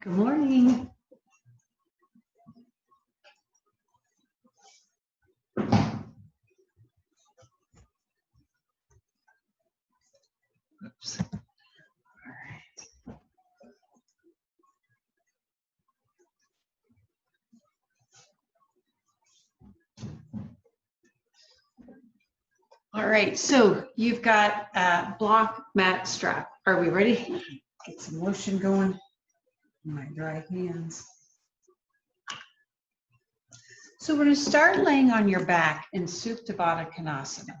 Good morning. Oops. All right, so you've got a block mat strap. Are we ready? Get some motion going in my dry hands. So we're going to start laying on your back in Supta Baddha Konasana.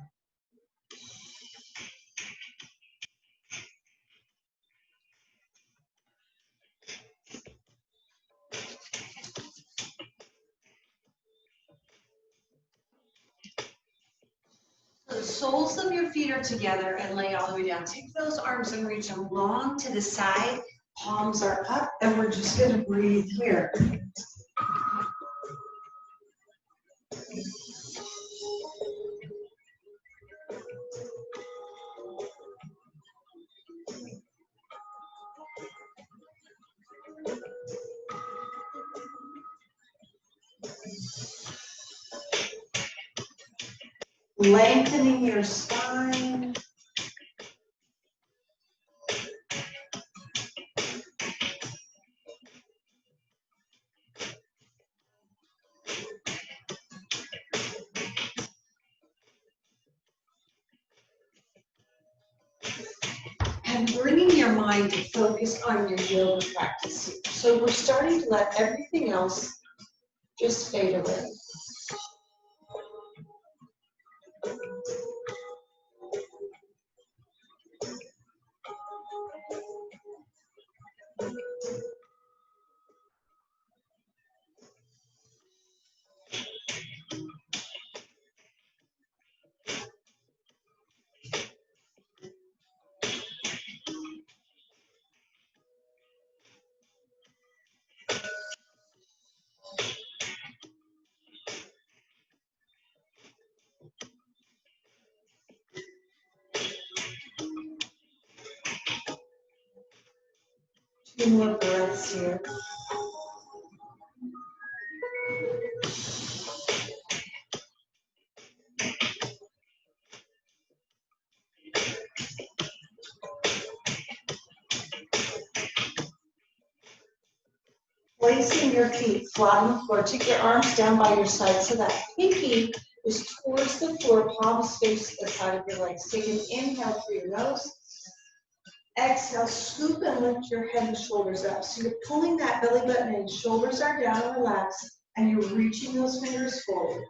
So the soles of your feet are together and lay all the way down. Take those arms and reach them long to the side. Palms are up, and we're just going to breathe here. Lengthening your spine. And bringing your mind to focus on your yoga practice here. So we're starting to let everything else just fade away. Two more breaths here. Placing your feet flat on the floor. Take your arms down by your side so that pinky is towards the floor, palms face the side of your legs. Take an inhale through your nose. Exhale, scoop and lift your head and shoulders up. So you're pulling that belly button in, shoulders are down and relaxed, and you're reaching those fingers forward.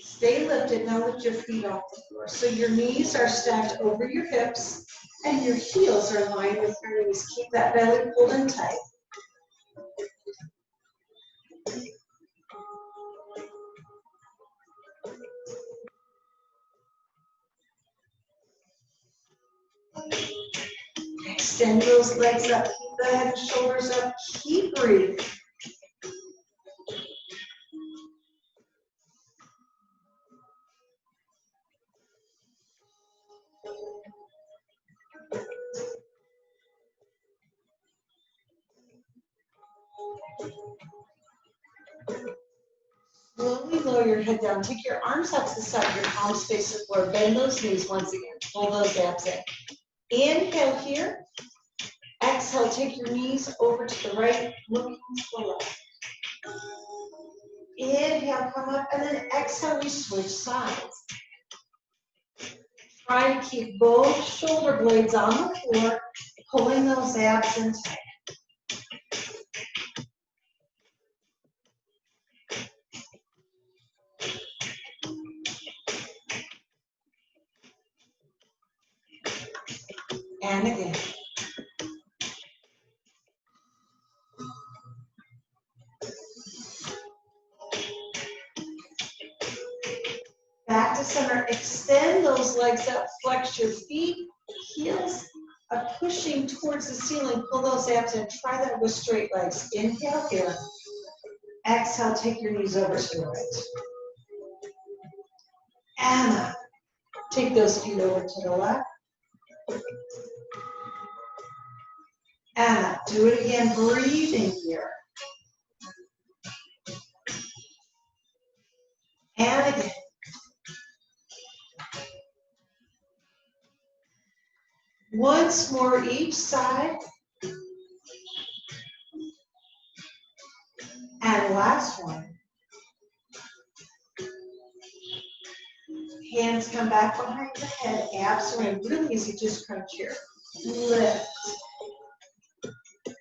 Stay lifted. Now lift your feet off the floor. So your knees are stacked over your hips, and your heels are lined with your knees. Keep that belly pulled in tight. Extend those legs up, keep the head and shoulders up, keep breathing. Slowly lower your head down, take your arms out to the side, your palms face the floor, bend those knees once again, pull those abs in. Inhale here, exhale, take your knees over to the right, looking to the left. Inhale, come up, and then exhale, we switch sides. Try to keep both shoulder blades on the floor, pulling those abs in tight. And again. Back to center, extend those legs up, flex your feet, heels are pushing towards the ceiling, pull those abs in, try that with straight legs. Inhale here, exhale, take your knees over to the right. and up. Take those feet over to the left. And up. Do it again, breathing here. And again. Once more each side. And last one. Hands come back behind the head, abs are in. Really easy, just crunch here. Lift.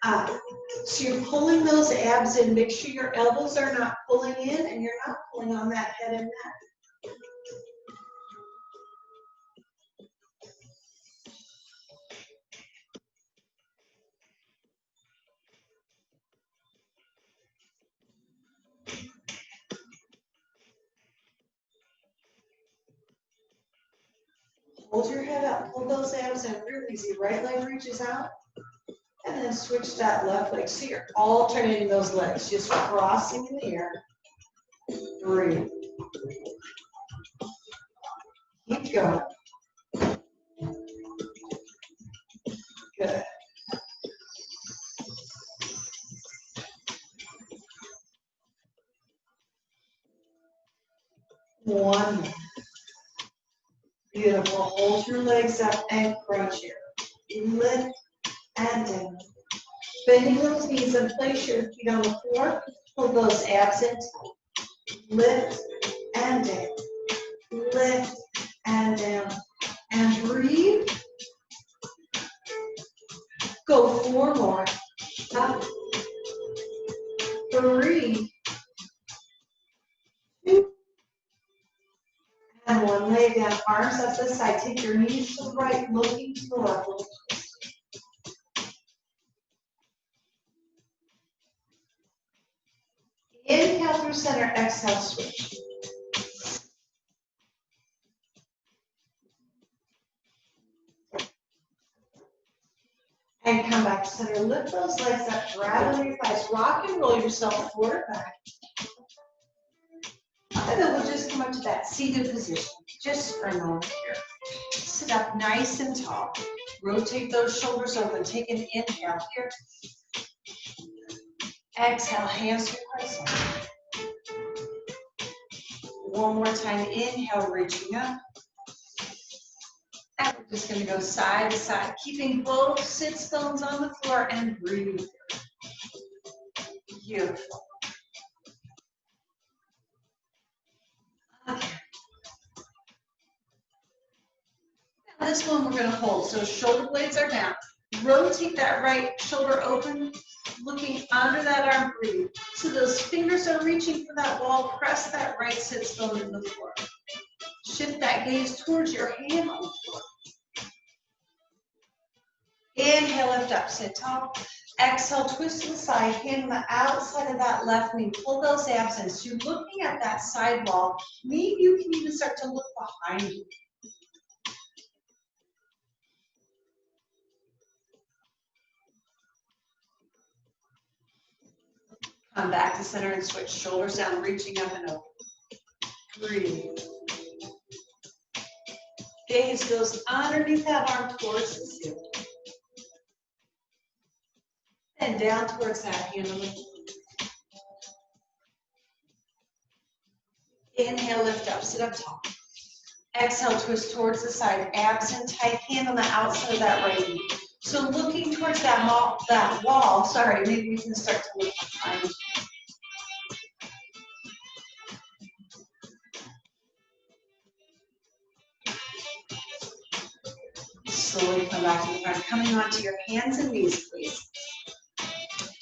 Up. So you're pulling those abs in. Make sure your elbows are not pulling in and you're not pulling on that head and neck. Hold your head up, pull those abs in real easy. Right leg reaches out, and then switch that left leg. So you're alternating those legs, just crossing in the air. Breathe. Keep going. Good. One more. Beautiful. Hold your legs up and crunch here. Lift and down. Bending those knees and place your feet on the floor. Pull those abs in. Lift and down. Lift and down. And breathe. Go 4 more. Up. 3. 2. And 1. Lay down, arms up the side. Take your knees to the right, looking to the left. Inhale through center, exhale, switch. And come back to center. Lift those legs up, grab on your thighs. Rock and roll yourself forward back. And then we'll just come up to that seated position, just for a moment here. Sit up nice and tall. Rotate those shoulders open. Take an inhale here. Exhale, hands to your heart. One more time, inhale, reaching up. And we're just going to go side to side, keeping both sits bones on the floor and breathe. Beautiful. Okay. Now this one we're going to hold. So shoulder blades are down. Rotate that right shoulder open, looking under that arm, breathe. So those fingers are reaching for that wall. Press that right sits bone in the floor. Shift that gaze towards your hand on the floor. Inhale, lift up, sit tall. Exhale, twist to the side, hand on the outside of that left knee. Pull those abs in. So you're looking at that side wall. Maybe you can even start to look behind you. Come back to center and switch. Shoulders down, reaching up and over. Breathe. Gaze goes underneath that arm towards the ceiling. And down towards that hand on the floor. Inhale, lift up, sit up tall. Exhale, twist towards the side, abs in tight, hand on the outside of that right knee. So looking towards that wall, maybe you can start to look behind you. Slowly come back to the front, coming onto your hands and knees, please.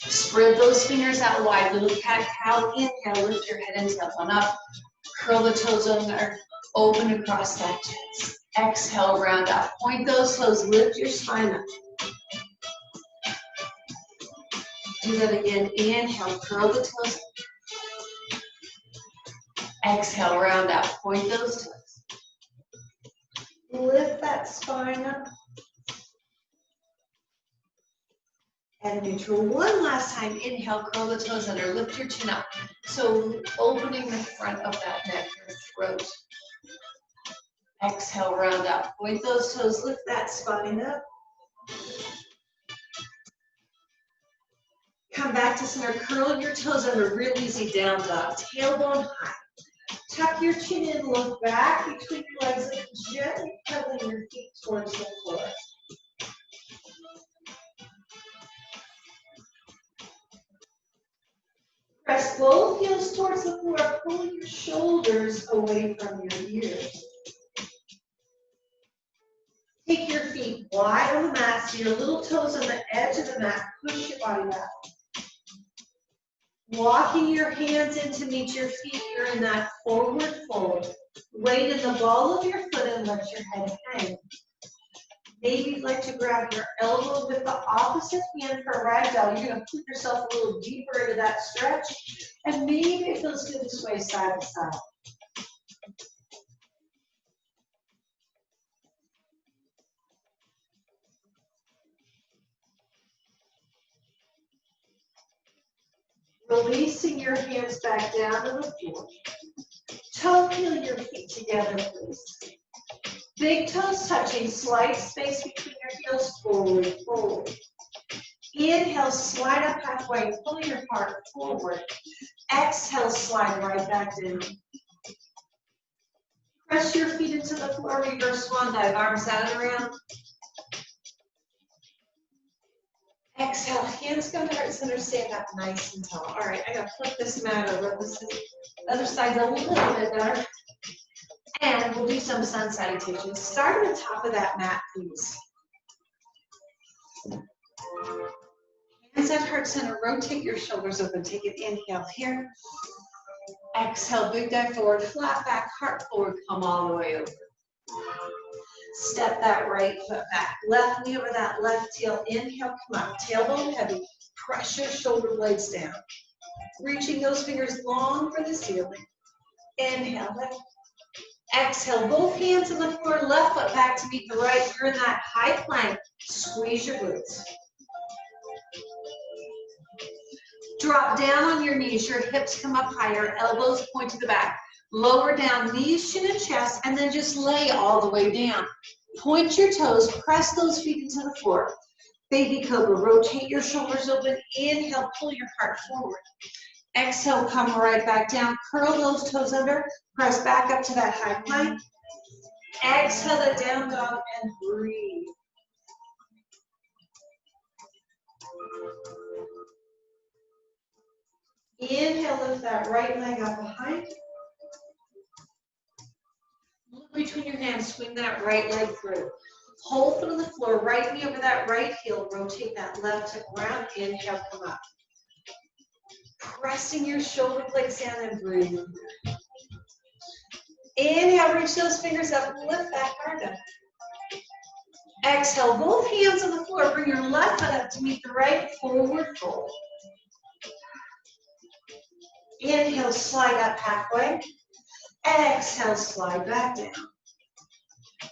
Spread those fingers out wide, little cat-cow. Inhale, lift your head and tail on up. Curl the toes under, open across that chest. Exhale, round out. Point those toes, lift your spine up. Do that again. Inhale, curl the toes. Exhale, round out. Point those toes. Lift that spine up. And neutral. One last time. Inhale, curl the toes under. Lift your chin up. So opening the front of that neck, your throat. Exhale, round up. Point those toes, lift that spine up. Come back to center, curl your toes under, real easy down dog. Tailbone high. Tuck your chin in, look back between your legs and gently pedaling your feet towards the floor. Press both heels towards the floor, pulling your shoulders away from your ears. Take your feet wide on the mat, so your little toes on the edge of the mat. Push your body back. Walking your hands in to meet your feet, you're in that forward fold. Weight in the ball of your foot and let your head hang. Maybe you'd like to grab your elbow with the opposite hand for a ragdoll. You're going to put yourself a little deeper into that stretch. And maybe it feels good this way, side to side. Releasing your hands back down to the floor. Toe heel your feet together, please. Big toes touching, slight space between your heels, forward fold. Inhale, slide up halfway, pull your heart forward. Exhale, slide right back down. Press your feet into the floor, reverse swan dive, arms out and around. Exhale, hands come to heart center, stand up nice and tall. All right, I gotta flip this mat over. This is the other side's a little bit better. And we'll do some sun salutations. Start at the top of that mat, please. Hands at heart center, rotate your shoulders open. Take an inhale here. Exhale, big dive forward, flat back, heart forward, come all the way over. Step that right foot back. Left knee over that left heel. Inhale, come up. Tailbone heavy. Press your shoulder blades down. Reaching those fingers long for the ceiling. Inhale, lift. Exhale, both hands on the floor, left foot back to meet the right. You're in that high plank. Squeeze your glutes. Drop down on your knees. Your hips come up higher. Elbows point to the back. Lower down, knees, chin, and chest, and then just lay all the way down. Point your toes, press those feet into the floor. Baby cobra, rotate your shoulders open. Inhale, pull your heart forward. Exhale, come right back down. Curl those toes under. Press back up to that high plank. Exhale the down dog and breathe. Inhale, lift that right leg up behind. Look between your hands, swing that right leg through. Hold foot on the floor, right knee over that right heel. Rotate that left hip around. Inhale, come up. Pressing your shoulder blades down and breathe. Inhale, reach those fingers up, lift that heart up. Exhale, both hands on the floor. Bring your left foot up to meet the right, forward fold. Inhale, slide up halfway. Exhale, slide back down.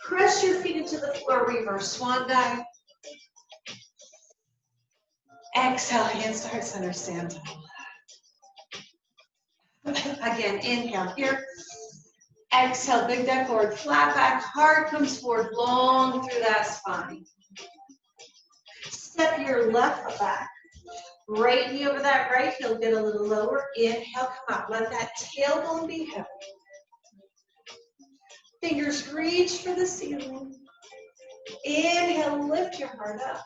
Press your feet into the floor, reverse swan dive. Exhale, hands to heart center, stand tall. Again, inhale here. Exhale, big dive forward, flat back, heart comes forward, long through that spine. Step your left foot back. Right knee over that right heel, get a little lower. Inhale, come up. Let that tailbone be heavy. Fingers reach for the ceiling. Inhale, lift your heart up.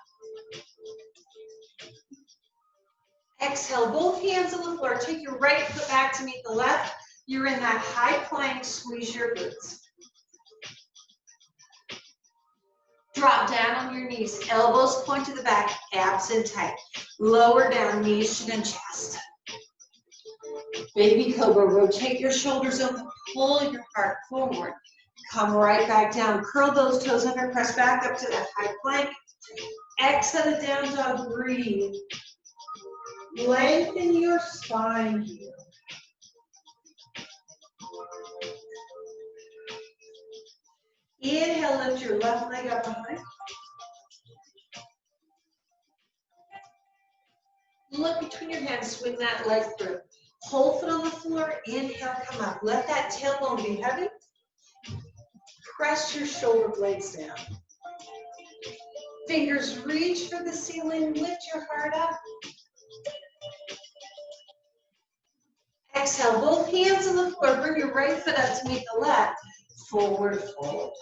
Exhale, both hands on the floor. Take your right foot back to meet the left. You're in that high plank, squeeze your glutes. Drop down on your knees, elbows point to the back, abs in tight. Lower down, knees, chin, and chest. Baby cobra, rotate your shoulders open, pull your heart forward. Come right back down, curl those toes under, press back up to that high plank. Exhale the down dog, breathe. Lengthen your spine here. Inhale, lift your left leg up behind. Look between your hands, swing that leg through. Hold foot on the floor, inhale, come up. Let that tailbone be heavy. press your shoulder blades down. Fingers reach for the ceiling, lift your heart up. Exhale, both hands on the floor, bring your right foot up to meet the left. Forward fold.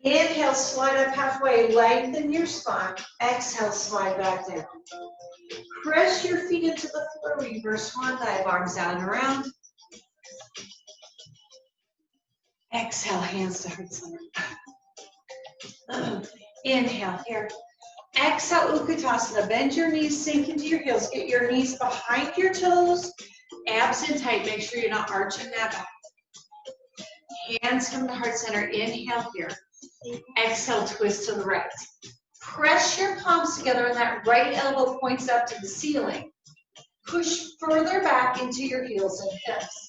Inhale, slide up halfway, lengthen your spine. Exhale, slide back down. Press your feet into the floor, reverse swan dive, arms out and around. Exhale, hands to heart center. Inhale here. Exhale, Utkatasana. Bend your knees, sink into your heels. Get your knees behind your toes. Abs in tight. Make sure you're not arching that back. Hands come to heart center. Inhale here. Exhale, twist to the right. Press your palms together and that right elbow points up to the ceiling. Push further back into your heels and hips.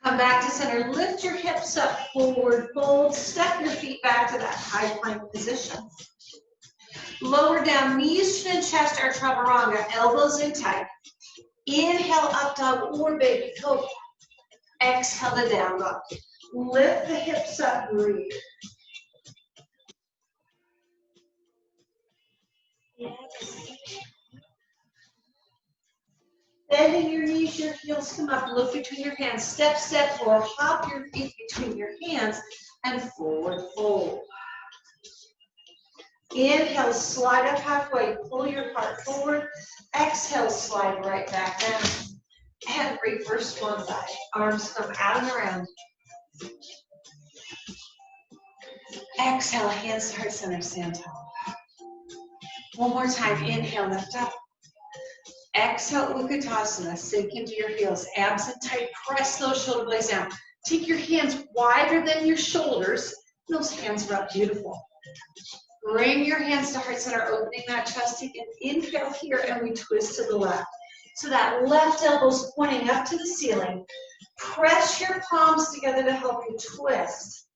Come back to center, lift your hips up, forward fold, step your feet back to that high plank position. Lower down, knees, chin, chest, or chaturanga, elbows in tight. Inhale, up dog or baby cobra. Exhale to down dog. Lift the hips up, breathe. Bending your knees, your heels come up, look between your hands, step, step, or hop your feet between your hands, and forward fold. Inhale, slide up halfway, pull your heart forward. Exhale, slide right back down. And reverse swan dive. Arms come out and around. Exhale, hands to heart center, stand tall. One more time, inhale, lift up. Exhale, Utkatasana, sink into your heels, abs in tight, press those shoulder blades down. Take your hands wider than your shoulders. Those hands are up, beautiful. Bring your hands to heart center, opening that chest. Take an inhale here, and we twist to the left. So that left elbow's pointing up to the ceiling. Press your palms together to help you twist.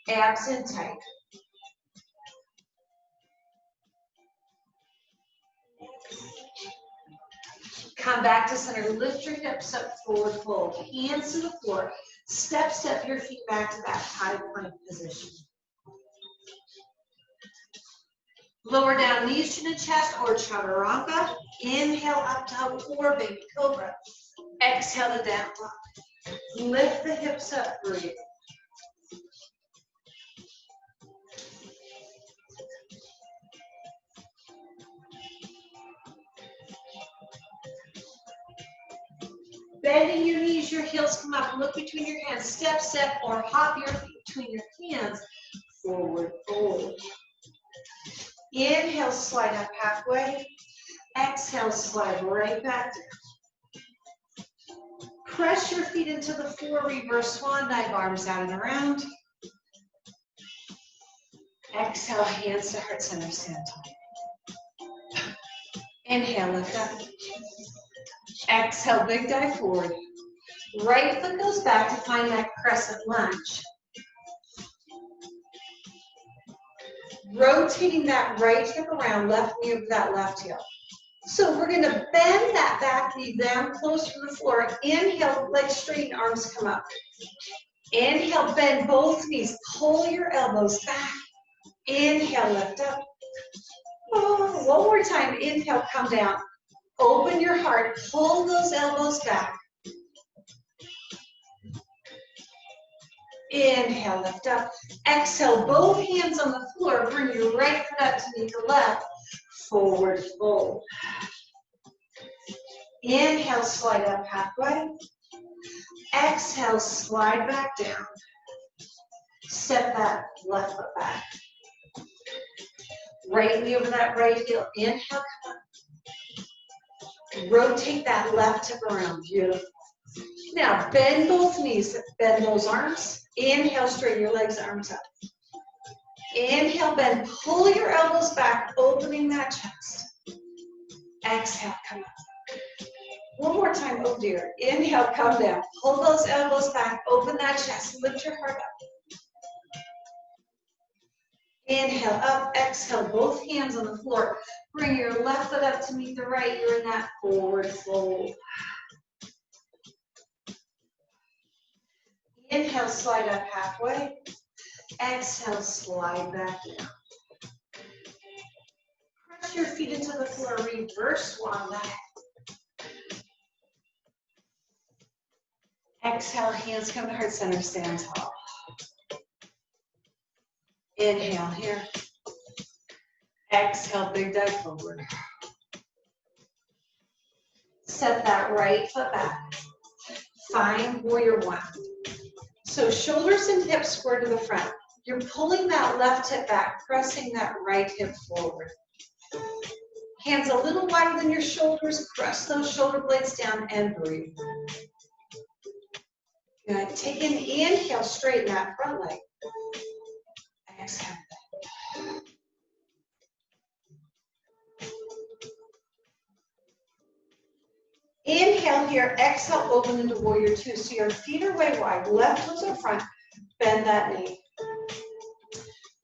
Abs in tight. Come back to center, lift your hips up, forward fold, hands to the floor, step your feet back to that high plank position. Lower down, knees, chin, and chest, or chaturanga. Inhale, up dog, or baby cobra. Exhale to down dog. Lift the hips up, breathe. Bending your knees, your heels come up, look between your hands, step, or hop your feet between your hands, forward fold. Inhale, slide up halfway. Exhale, slide right back down. Press your feet into the floor, reverse swan dive, arms out and around. Exhale, hands to heart center, stand tall. Inhale, lift up. Exhale, big dive forward. Right foot goes back to find that crescent lunge. Rotating that right hip around, left knee over that left heel. So we're going to bend that back knee down close to the floor. Inhale, legs straighten, arms come up. Inhale, bend both knees. Pull your elbows back. Inhale, lift up. Oh, one more time. Inhale, come down. Open your heart. Pull those elbows back. Inhale, lift up. Exhale, both hands on the floor. Bring your right foot up to meet the left. Forward fold. Inhale, slide up halfway. Exhale, slide back down. Step that left foot back. Right knee over that right heel. Inhale, come up. Rotate that left hip around. Beautiful. Now, bend both knees. Bend those arms. Inhale, straighten your legs, arms up. Inhale, bend. Pull your elbows back, opening that chest. Exhale, come up. One more time, oh dear. Inhale, come down. Pull those elbows back, open that chest, lift your heart up. Inhale, up, exhale, both hands on the floor. Bring your left foot up to meet the right. You're in that forward fold. Inhale, slide up halfway. Exhale, slide back down. Press your feet into the floor. Reverse swan back. Exhale, hands come to heart center, stand tall. Inhale here. Exhale, big dive forward. Set that right foot back. Find warrior one. So shoulders and hips square to the front. You're pulling that left hip back, pressing that right hip forward. Hands a little wider than your shoulders. Press those shoulder blades down and breathe. Good. Take an inhale, straighten that front leg. Exhale. Inhale here, exhale, open into warrior two. So your feet are way wide, left toes are front, bend that knee.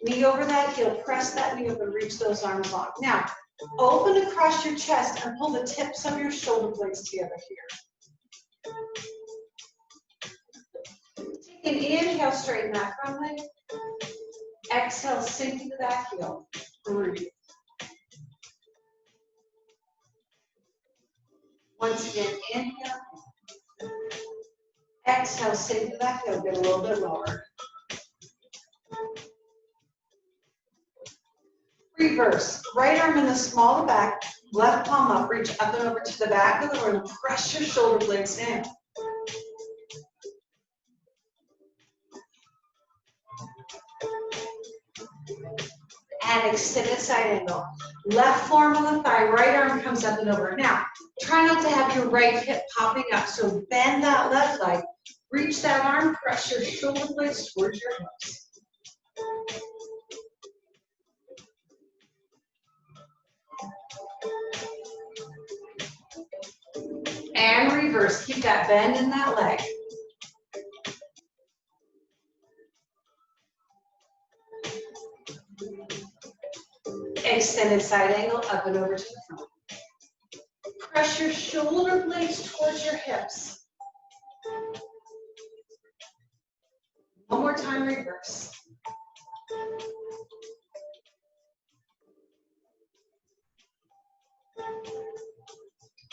Knee over that heel, press that knee up and reach those arms long. Now, open across your chest and pull the tips of your shoulder blades together here. Take an inhale, straighten that front leg. Exhale, sink into that heel. Breathe. Once again, inhale. Exhale, sink into that heel, get a little bit lower. Reverse. Right arm in the small of the back, left palm up, reach up and over to the back of the room. Press your shoulder blades down. And extended side angle. Left forearm on the thigh, right arm comes up and over. Now, try not to have your right hip popping up, so bend that left leg. Reach that arm, press your shoulder blades towards your hips. And reverse. Keep that bend in that leg. Extended side angle, up and over to the front. Press your shoulder blades towards your hips. One more time, reverse.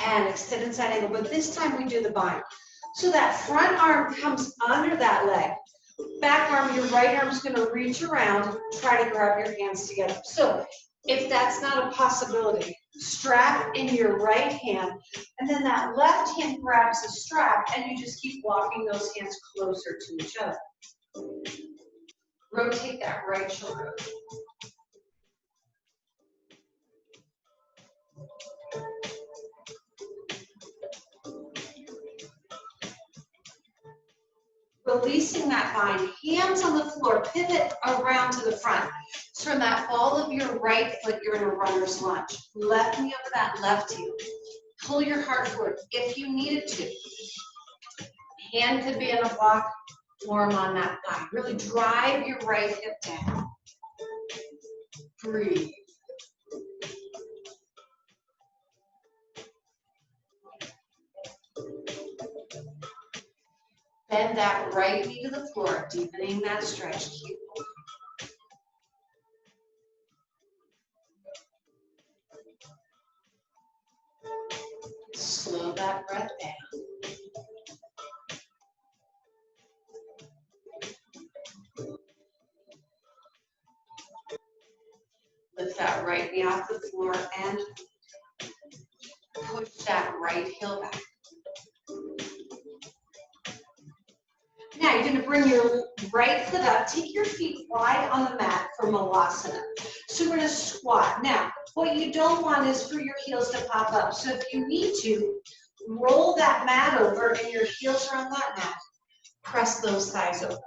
And extended side angle, but this time we do the bind. So that front arm comes under that leg. Back arm, your right arm is going to reach around, try to grab your hands together. So if that's not a possibility, strap in your right hand, and then that left hand grabs the strap, and you just keep walking those hands closer to each other. Rotate that right shoulder. Releasing that bind, hands on the floor, pivot around to the front. So from that ball of your right foot, you're in a runner's lunge. Left knee over that left heel. Pull your heart forward if you needed to. Hand could be in a block, form on that thigh. Really drive your right hip down. Breathe. Bend that right knee to the floor, deepening that stretch. Keep moving. Slow that breath down. Lift that right knee off the floor and push that right heel back. Now you're going to bring your right foot up. Take your feet wide on the mat for Malasana. So we're going to squat. Now, what you don't want is for your heels to pop up. So if you need to, roll that mat over and your heels are on that mat. Press those thighs over.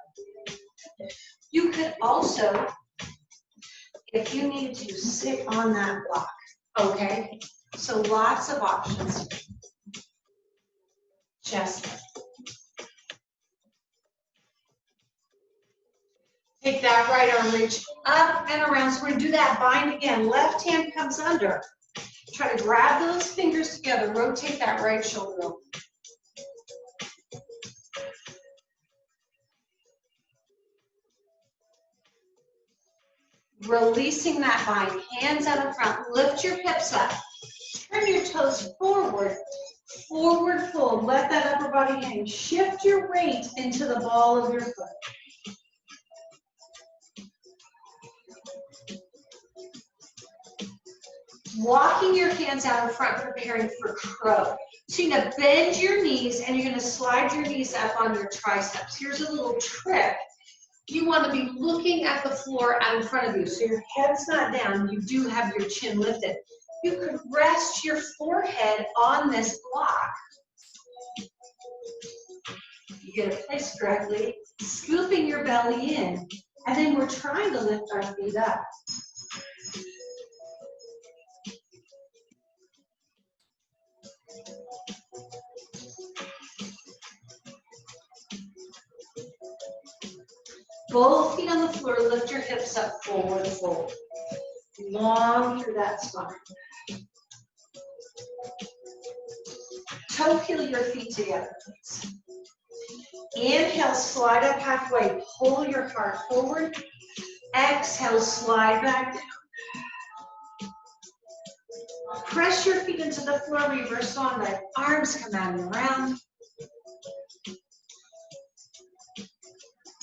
You could also, if you need to, sit on that block. Okay? So lots of options. Chest lift. Take that right arm, reach up and around. So we're going to do that bind again. Left hand comes under. Try to grab those fingers together, rotate that right shoulder over. Releasing that bind, hands out in front, lift your hips up, turn your toes forward, forward fold, let that upper body hang, shift your weight into the ball of your foot. Walking your hands out in front, preparing for crow. So you're going to bend your knees and you're going to slide your knees up on your triceps. Here's a little trick. You want to be looking at the floor out in front of you. So your head's not down. You do have your chin lifted. You could rest your forehead on this block. You get it placed correctly, scooping your belly in, and then we're trying to lift our feet up. Both feet on the floor, lift your hips up, forward fold. Long through that spine. Toe heel your feet together. Inhale, slide up halfway, pull your heart forward. Exhale, slide back down. Press your feet into the floor, reverse swan dive. Arms come out and around.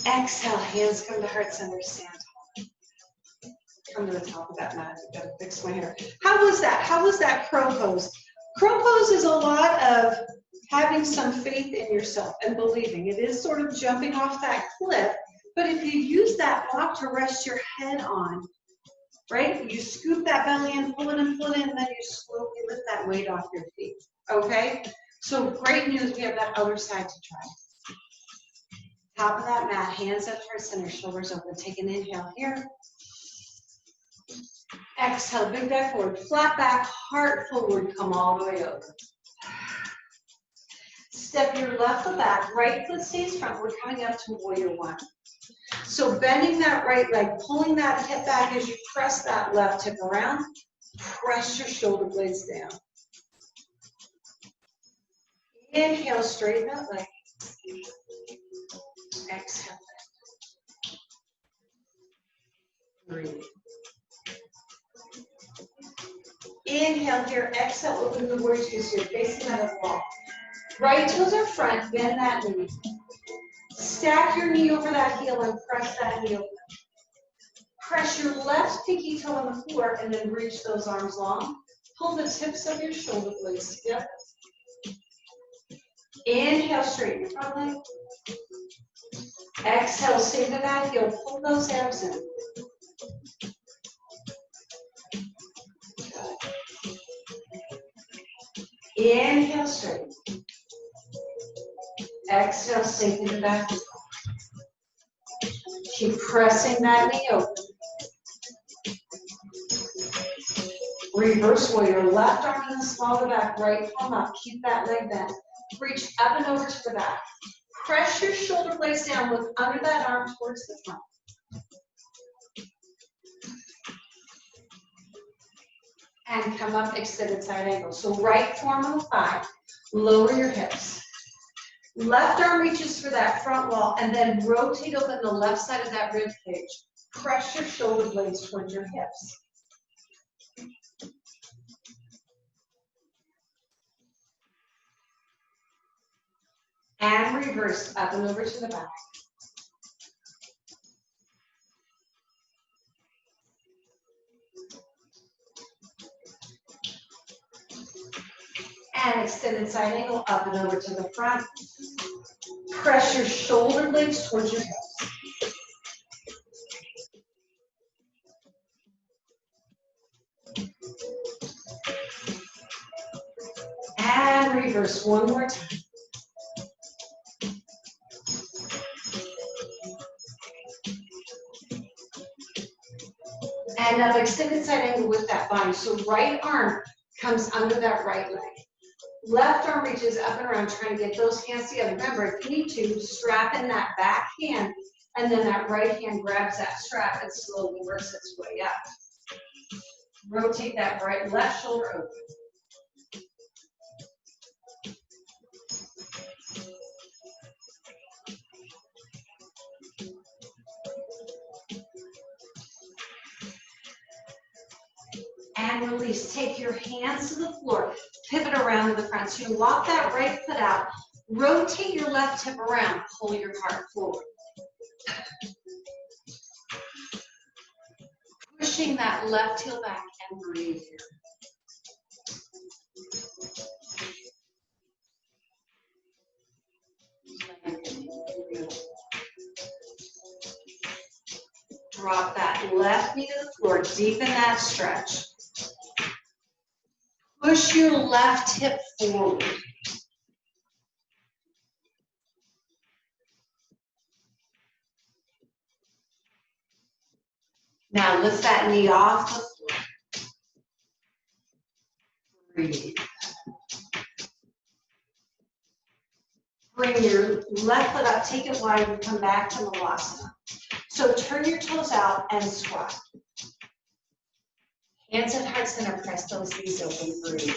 Exhale, hands come to heart center, stand tall. Come to the top of that mat. I've got to fix my hair. How was that? How was that crow pose? Crow pose is a lot of having some faith in yourself and believing. It is sort of jumping off that cliff, but if you use that block to rest your head on, right? You scoop that belly in, pull it in, and then you slowly lift that weight off your feet, okay? So great news, we have that other side to try. Top of that mat, hands up towards center, shoulders open. Take an inhale here. Exhale, big back forward, flat back, heart forward, come all the way over. Step your left foot back, right foot stays front. We're coming up to warrior one. So bending that right leg, pulling that hip back as you press that left hip around. Press your shoulder blades down. Inhale, straighten that leg. Exhale. Breathe. Inhale here, exhale, open the warrior two, so you're facing that wall. Right toes are front, bend that knee. Stack your knee over that heel and press that knee open. Press your left pinky toe on the floor and then reach those arms long. Pull the tips of your shoulder blades together. Inhale, straighten your front leg. Exhale, stay to that heel, pull those arms in. Inhale, straight. Exhale, sink into back. Keep pressing that knee open. Reverse warrior, left arm in the small of the back, right palm up. Keep that leg bent. Reach up and over to the back. Press your shoulder blades down, look under that arm towards the front. And come up, extended side angle. So right forearm on the thigh, lower your hips. Left arm reaches for that front wall and then rotate open the left side of that rib cage. Press your shoulder blades towards your hips. And reverse up and over to the back. And extended side angle up and over to the front. Press your shoulder blades towards your hips. And reverse one more time. And up extended side angle with that bind. So right arm comes under that right leg. Left arm reaches up and around, trying to get those hands together. Remember, if you need to, strap in that back hand, and then that right hand grabs that strap and slowly works its way up. Rotate that right, left shoulder open. And release. Take your hands to the floor. Pivot around to the front. So you walk that right foot out. Rotate your left hip around. Pull your heart forward. Pushing that left heel back and breathe here. Drop that left knee to the floor. Deepen that stretch. Push your left hip forward. Now lift that knee off the floor. Breathe. Bring your left foot up, take it wide, and come back to Malasana. So turn your toes out and squat. Hands at heart center, press those knees open, breathe.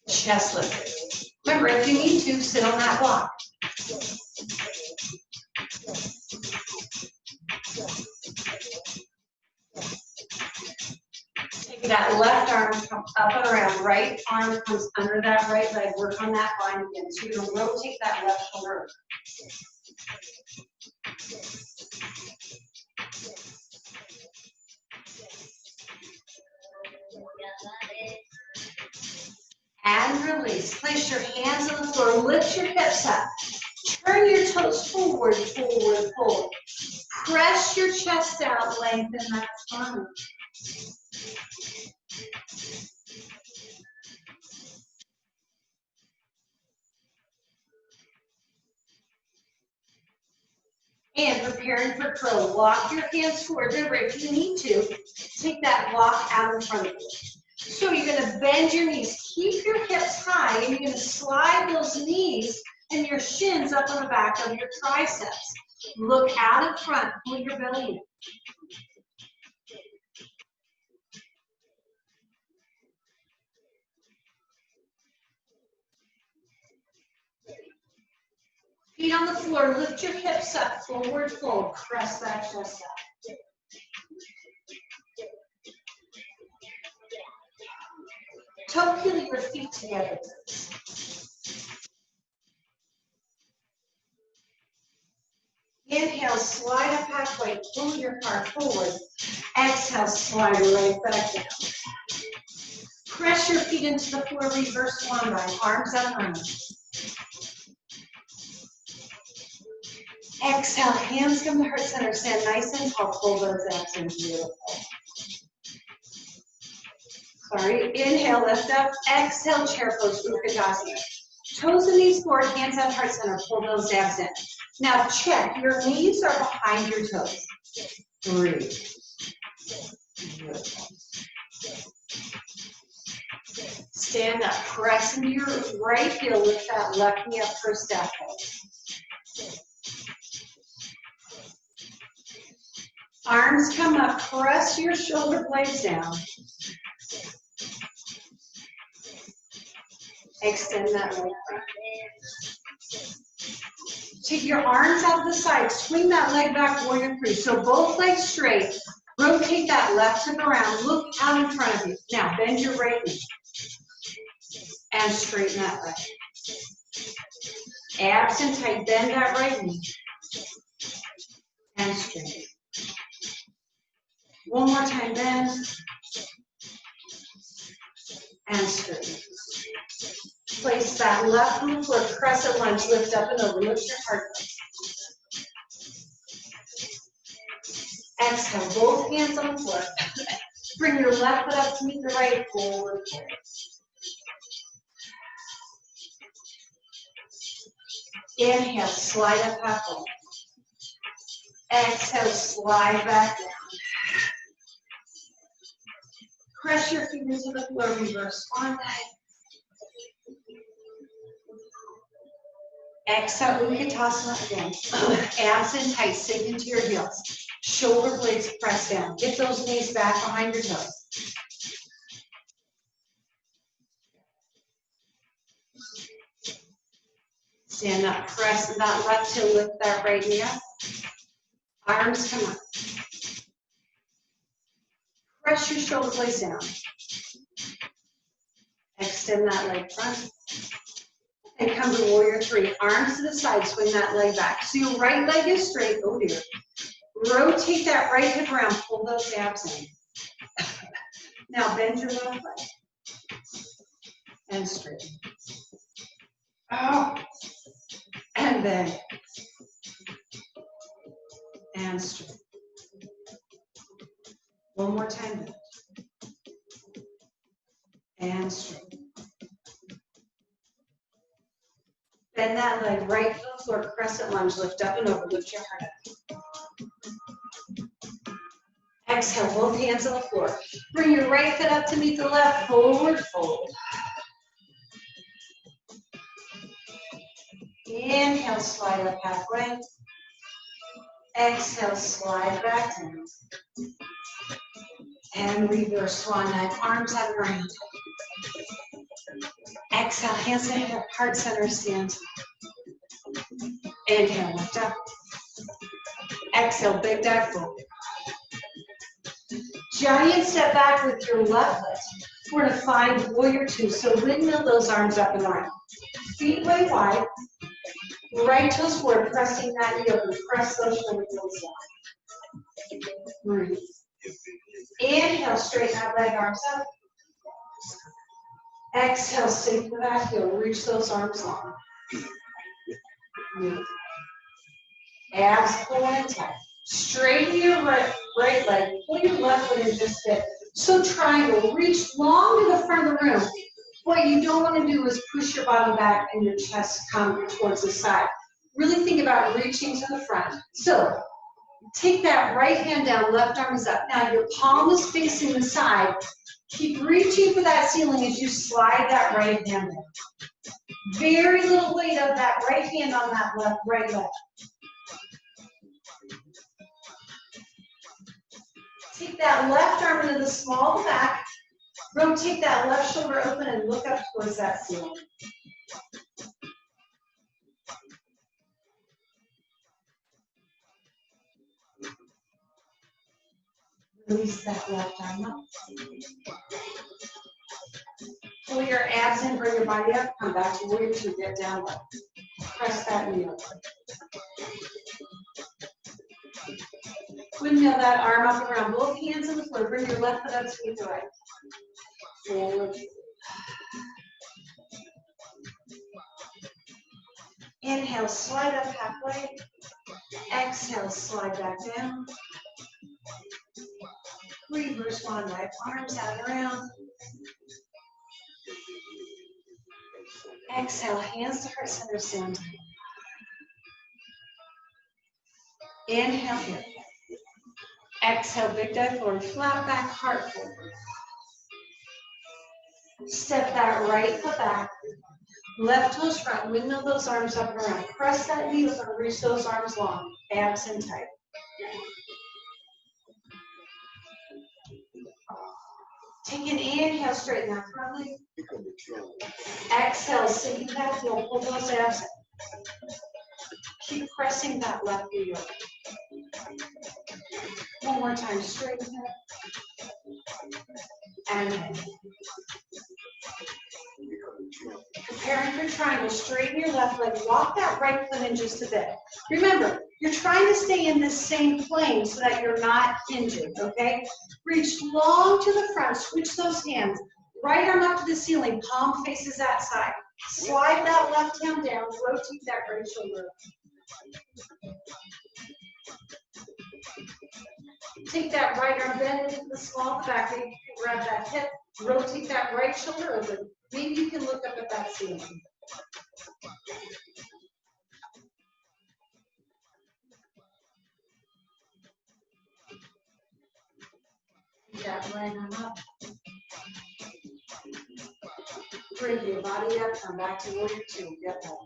Chest lifted. Remember, if you need to, sit on that block. Take that left arm, come up and around. Right arm comes under that right leg. Work on that bind again. So you're going to rotate that left shoulder. And release. Place your hands on the floor. Lift your hips up. Turn your toes forward, forward, forward. Press your chest out, lengthen that spine. And preparing for crow. Walk your hands forward. Remember, if you need to, take that block out in front of you. So you're going to bend your knees. Keep your hips high, and you're going to slide those knees and your shins up on the back of your triceps. Look out in front. Pull your belly in. Feet on the floor. Lift your hips up. Forward fold. Press that chest out. Toe heel your feet together. Inhale, slide up halfway, pull your heart forward. Exhale, slide right back down. Press your feet into the floor, reverse swan dive, arms out and around. Exhale, hands come to heart center, stand nice and tall, pull those abs in, beautiful. Sorry, inhale, lift up, exhale, chair pose, Utkatasana. Toes and knees forward, hands at heart center, pull those abs in. Now check, your knees are behind your toes. Breathe. Beautiful. Stand up, press into your right heel, lift that left knee up for a step pose. Arms come up, press your shoulder blades down. Extend that right front. Take your arms out to the side, swing that leg back, warrior three. So both legs straight. Rotate that left hip around, look out in front of you. Now bend your right knee. And straighten that leg. Abs and tight, bend that right knee. And straighten. One more time, bend. And straighten. Place that left on the floor, crescent lunge, lift up and over, lift your heart. Exhale, both hands on the floor. Bring your left foot up to meet the right, forward. Inhale, slide up halfway. Exhale, slide back down. Press your feet into the floor, reverse swan dive. Exhale, Utkatasana again. Abs in tight, sink into your heels. Shoulder blades press down. Get those knees back behind your toes. Stand up, press that left heel, lift that right knee up. Arms come up. Press your shoulder blades down. Extend that leg front. And come to warrior three. Arms to the side, swing that leg back. So your right leg is straight, oh dear. Rotate that right hip around, pull those abs in. Now bend your left leg. And straighten. Oh. And bend. And straighten. One more time. And straighten. Bend that leg right to the floor, crescent lunge, lift up and over, lift your heart up. Exhale, both hands on the floor. Bring your right foot up to meet the left, forward fold. Inhale, slide up halfway. Exhale, slide back down. And reverse swan dive, arms out around. Exhale, hands to heart center stance. Inhale, lift up. Exhale, big dive forward. Giant step back with your left foot. We're going to find warrior two. So windmill those arms up and around. Feet way wide. Right toes forward, pressing that knee open. Press those shoulder blades down. Breathe. Inhale, straighten that leg, arms up. Exhale, sink to that heel. Reach those arms long. Breathe. Abs pulling in tight. Straighten your right leg. Pull your left foot in just a bit. So triangle. Reach long to the front of the room. What you don't want to do is push your bottom back and your chest come towards the side. Really think about reaching to the front. So take that right hand down, left arm is up. Now your palm is facing the side. Keep reaching for that ceiling as you slide that right hand in. Very little weight of that right hand on that right leg. Take that left arm into the small of the back. Rotate that left shoulder open and look up towards that ceiling. Release that left arm up. Pull your abs in, bring your body up. Come back to warrior two, get down low. Press that knee up. Windmill that arm up and around. Both hands on the floor. Bring your left foot up to meet the right. Forward. Inhale, slide up halfway. Exhale, slide back down. Reverse swan dive, arms out and around. Exhale, hands to heart center, stand. Inhale here. Exhale, big dive forward, flat back, heart forward. Step that right foot back. Left toes front, windmill those arms up and around. Press that knee open, reach those arms long, abs in tight. Take an inhale, straighten that front leg. Exhale, sinking that heel, pull those abs in. Keep pressing that left knee over. One more time, straighten it. And preparing for triangle, straighten your left leg, walk that right foot in just a bit. Remember, you're trying to stay in this same plane so that you're not hinging, okay? Reach long to the front, switch those hands. Right arm up to the ceiling, palm faces that side. Slide that left hand down, rotate that right shoulder. Take that right arm, bend into the small of the back, maybe you can grab that hip, rotate that right shoulder open. Maybe you can look up at that ceiling. Keep that right arm up. Bring your body up, come back to warrior two, get home.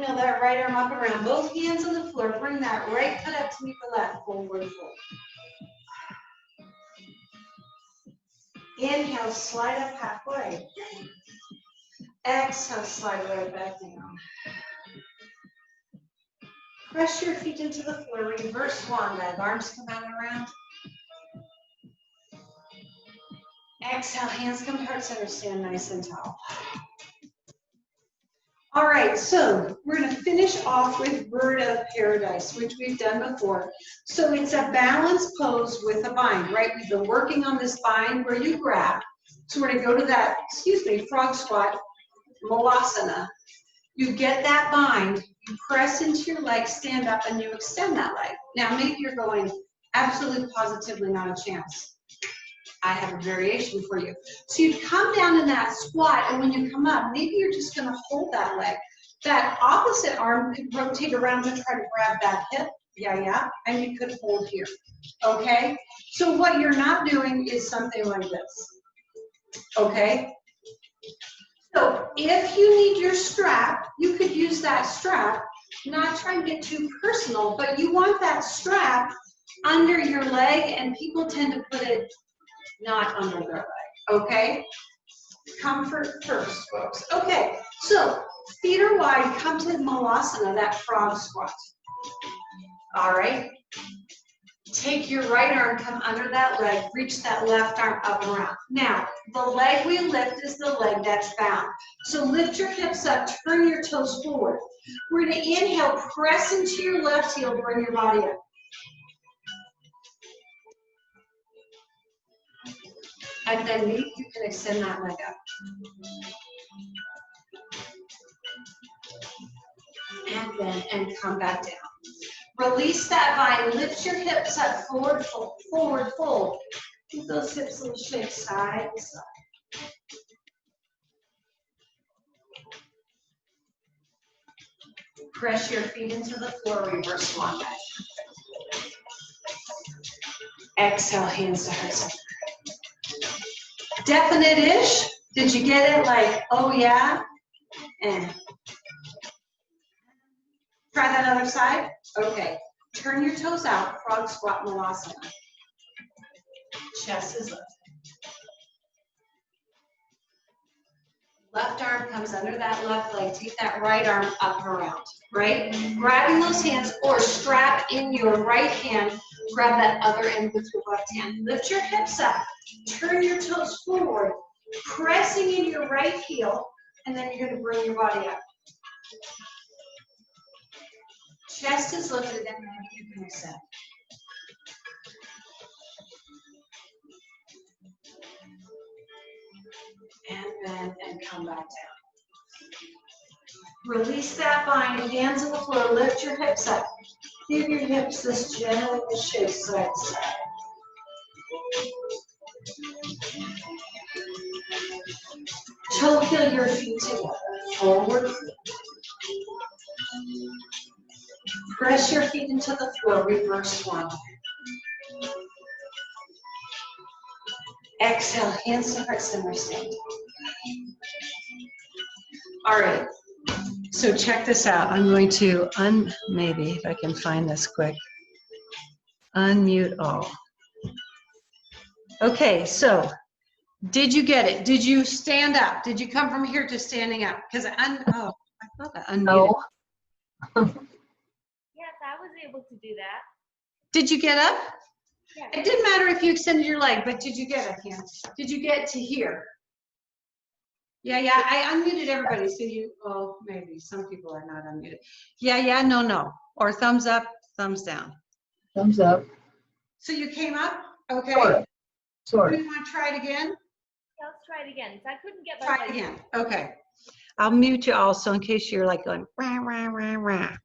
windmill that right arm up and around. Both hands on the floor. Bring that right foot up to meet the left. Forward fold. Inhale, slide up halfway. Exhale, slide right back down. Press your feet into the floor. Reverse swan leg. Arms come out and around. Exhale, hands come heart center. Stand nice and tall. All right, so we're going to finish off with Bird of Paradise, which we've done before. So it's a balanced pose with a bind, right? We've been working on this bind where you grab. So we're going to go to that, frog squat, Malasana. You get that bind, you press into your leg, stand up, and you extend that leg. Now, maybe you're going, absolutely positively not a chance. I have a variation for you. So you come down in that squat, and when you come up, maybe you're just going to hold that leg. That opposite arm could rotate around to try to grab that hip. Yeah, and you could hold here. Okay? So what you're not doing is something like this. Okay? So if you need your strap, you could use that strap. Not trying to get too personal, but you want that strap under your leg, and people tend to put it not under their leg, okay? Comfort first, folks. Okay, so feet are wide, come to Malasana, that frog squat. All right? Take your right arm, come under that leg, reach that left arm up and around. Now, the leg we lift is the leg that's bound. So lift your hips up, turn your toes forward. We're gonna inhale, press into your left heel, bring your body up. And then you can extend that leg up. And come back down. Release that bind, lift your hips up, forward fold, forward fold. Keep those hips a little shake side to side. Press your feet into the floor, reverse swan dive. Exhale, hands to heart center. Definite-ish? Did you get it? Like, oh yeah? And try that other side? Okay. Turn your toes out, frog squat, Malasana. Chest is lifted. Left arm comes under that left leg. Take that right arm up and around, right? Grabbing those hands or strap in your right hand. Grab that other end with your left hand. Lift your hips up. Turn your toes forward. Pressing in your right heel. And then you're going to bring your body up. Chest is lifted, and then you can extend. And bend and come back down. Release that bind, hands on the floor, lift your hips up. Give your hips this gentle shake side to side. Toe heel your feet together, forward. Press your feet into the floor, reverse swan. Exhale, hands to heart center, stand. All right, so check this out. I'm going to maybe if I can find this quick. Unmute all. Okay, so did you get it? Did you stand up? Did you come from here to standing up? Because I thought I unmuted. No. Yes, I was able to do that. Did you get up? Yes. It didn't matter if you extended your leg, but did you get it, Kim? Did you get to here? Yeah, I unmuted everybody, so well, maybe some people are not unmuted. Yeah, no. Or thumbs up, thumbs down. Thumbs up. So you came up? Okay. Sort Do of. you want to try it again? Yeah, let's try it again. So I couldn't get my Try it leg. again. Okay. I'll mute you also in case you're like going, rah, rah, rah, rah.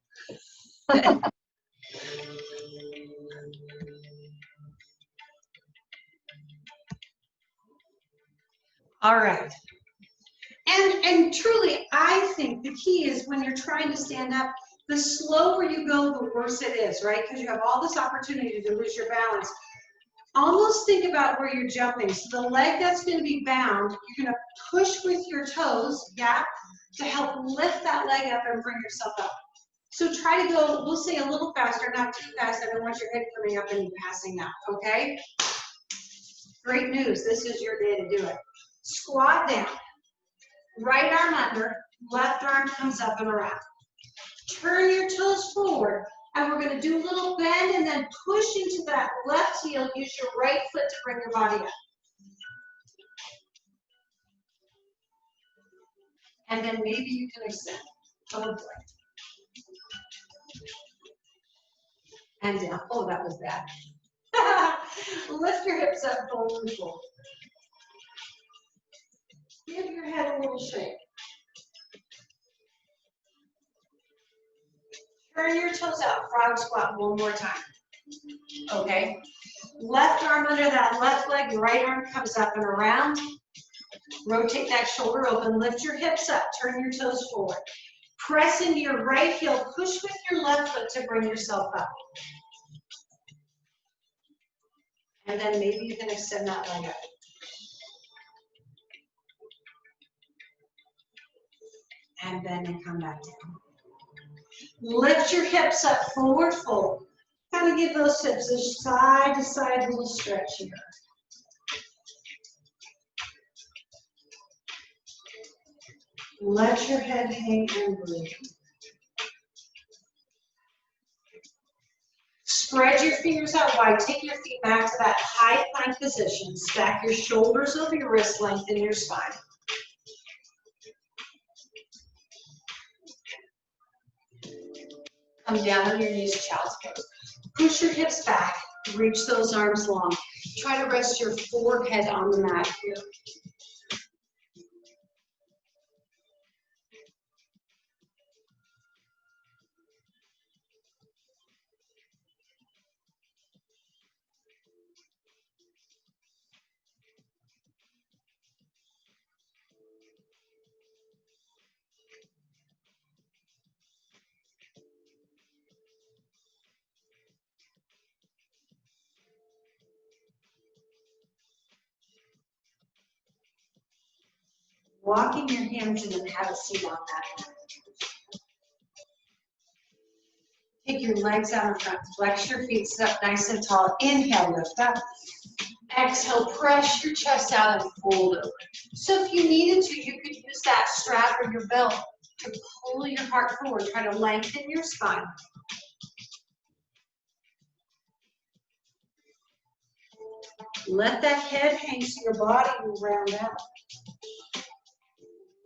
All right. And truly, I think the key is when you're trying to stand up, the slower you go, the worse it is, right? Because you have all this opportunity to lose your balance. Almost think about where you're jumping. So the leg that's going to be bound, you're going to push with your toes, yeah, to help lift that leg up and bring yourself up. So try to go, we'll say a little faster, not too fast. I don't want your head coming up and you passing out, okay? Great news, this is your day to do it. Squat down, right arm under, left arm comes up and around. Turn your toes forward, and we're gonna do a little bend and then push into that left heel. Use your right foot to bring your body up. And then maybe you can extend. Oh boy. And down. Oh, that was bad. Lift your hips up, forward, forward. Give your head a little shake. Turn your toes out, frog squat one more time. Okay? Left arm under that left leg, right arm comes up and around. Rotate that shoulder open, lift your hips up, turn your toes forward. Press into your right heel, push with your left foot to bring yourself up. And then maybe you can extend that leg up. And bend and come back down. Lift your hips up, forward fold. Kind of give those hips a side to side little stretch here. Let your head hang and breathe. Spread your fingers out wide. Take your feet back to that high plank position. Stack your shoulders over your wrist, lengthen your spine. Come down on your knees, child's pose. Push your hips back. Reach those arms long. Try to rest your forehead on the mat here. Walking your hands in and have a seat on that. Take your legs out in front. Flex your feet, sit up nice and tall. Inhale, lift up. Exhale, press your chest out and fold over. So if you needed to, you could use that strap or your belt to pull your heart forward. Try to lengthen your spine. Let that head hang so your body will round out.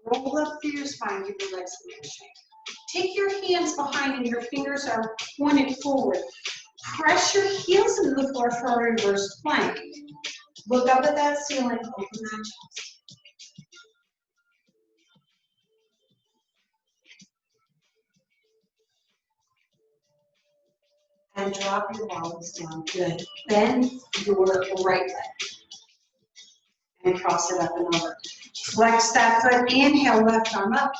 Roll up through your spine, give your legs a little shake. Take your hands behind and your fingers are pointed forward. Press your heels into the floor for a reverse plank. Look up at that ceiling, open that chest. And drop your balance down, good. Bend your right leg. And cross it up and over. Flex that foot, inhale, left arm up.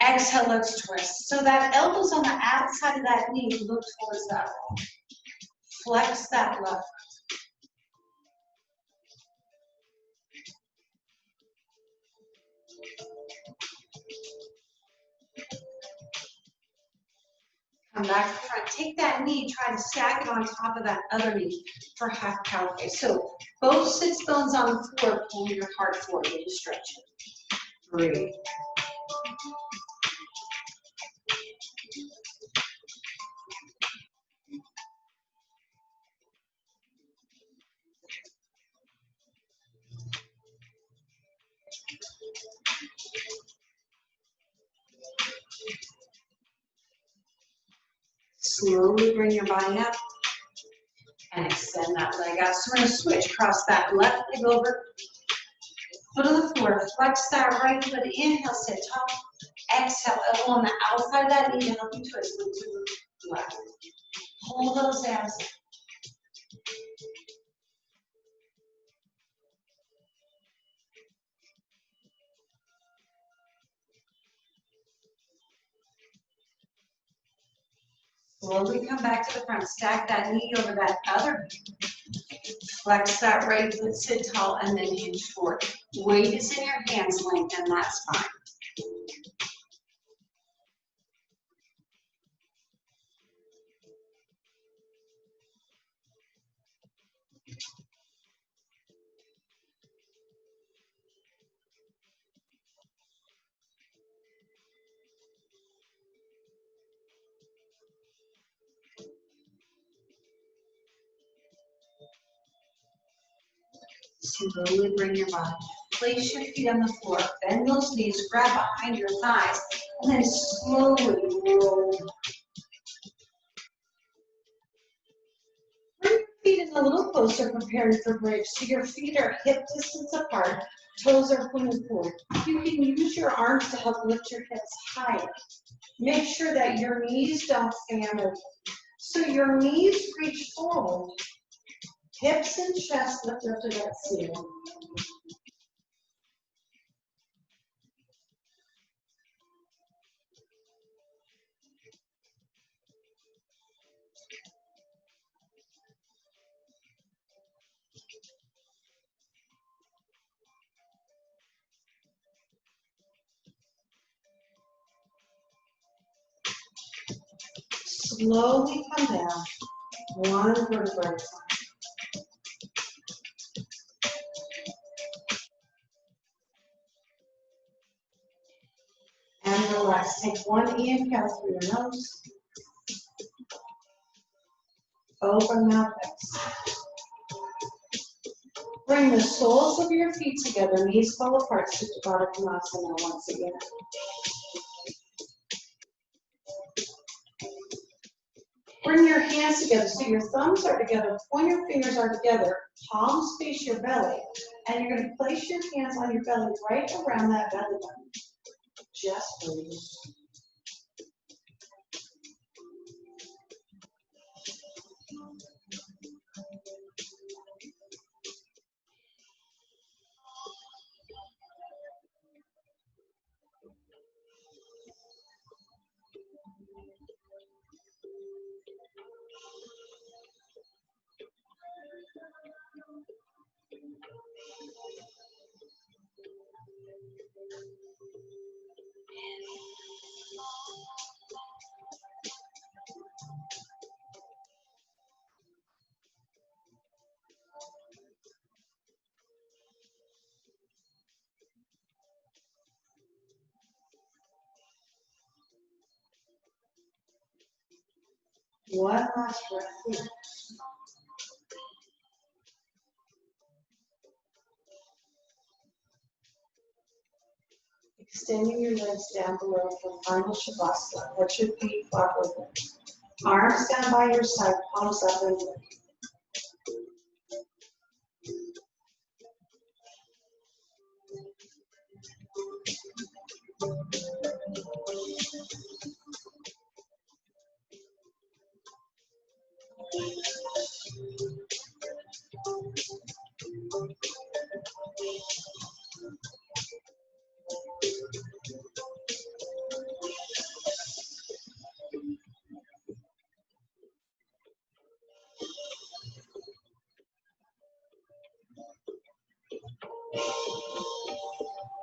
Exhale, let's twist. So that elbow's on the outside of that knee, look towards that wall. Flex that left. Come back to the front. Take that knee, try to stack it on top of that other knee for half cow face. So both sits bones on the floor, pull your heart forward, little stretch. Breathe. Slowly bring your body up and extend that leg out. So we're going to switch, cross that left leg over, foot on the floor, flex that right foot, inhale, sit tall, exhale, elbow on the outside of that knee to help you twist to the left. Hold those abs. Slowly come back to the front. Stack that knee over that other knee. Flex that right foot, sit tall, and then hinge forward. Weight is in your hands, lengthen that spine. Slowly bring your body. Place your feet on the floor. Bend those knees, grab behind your thighs, and then slowly roll. Bring your feet in a little closer, preparing for bridge. So your feet are hip distance apart, toes are pointed forward. You can use your arms to help lift your hips higher. Make sure that your knees don't fan over. So your knees reach forward, hips and chest lift up to that ceiling. Slowly come down, one vertebra at a time. And relax. Take one inhale through your nose. Open mouth, exhale. Bring the soles of your feet together, knees fall apart, Supta Baddha Konasana once again. Bring your hands together so your thumbs are together, pointer fingers are together, palms face your belly, and you're going to place your hands on your belly right around that belly button. Just breathe. One last breath here. Extending your legs down below for final Shavasana. Let your feet flop open. Arms down by your side, palms up and down.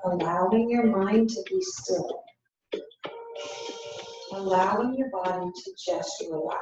Allowing your mind to be still. Allowing your body to just relax.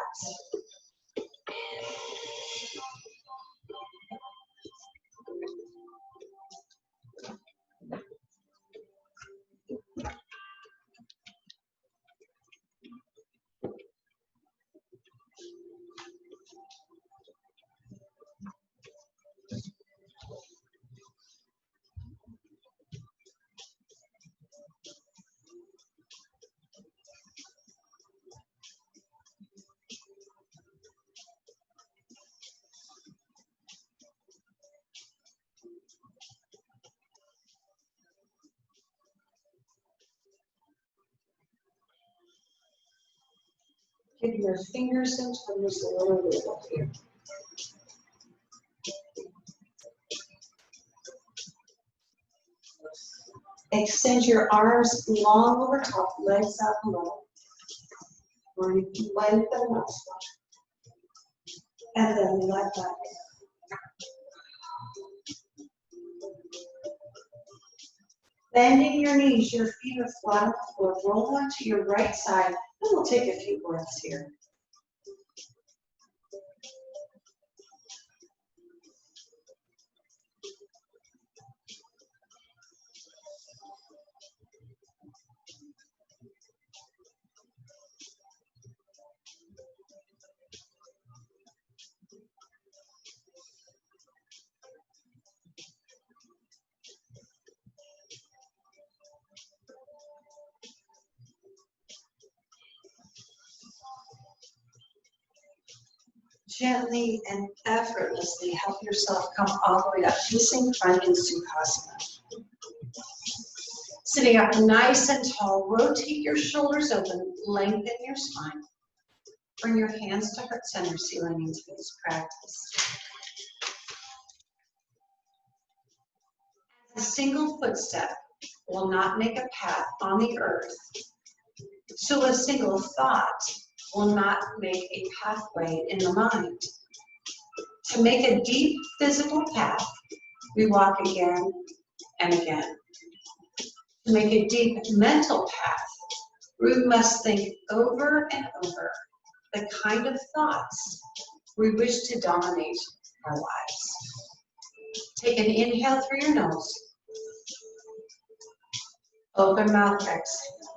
Give your fingers and toes a little wiggle here. Extend your arms long over top, legs out below. Lengthen up. And then let that go. Bending your knees, your feet are flat on the floor. Roll onto your right side, and we'll take a few breaths here. Gently and effortlessly help yourself come all the way up, facing front in Sukhasana. Sitting up nice and tall, rotate your shoulders open, lengthen your spine. Bring your hands to heart center, sealing into this practice. A single footstep will not make a path on the earth, so a single thought will not make a pathway in the mind. To make a deep physical path, we walk again and again. To make a deep mental path, we must think over and over the kind of thoughts we wish to dominate our lives. Take an inhale through your nose. Open mouth, exhale.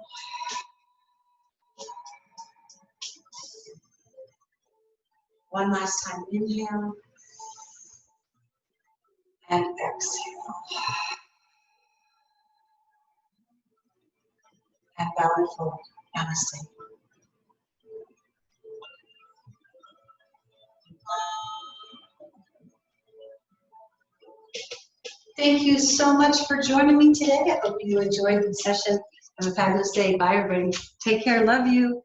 One last time, inhale and exhale. And bow and fold. Namaste. Thank you so much for joining me today. I hope you enjoyed the session. Have a fabulous day. Bye, everybody. Take care. Love you.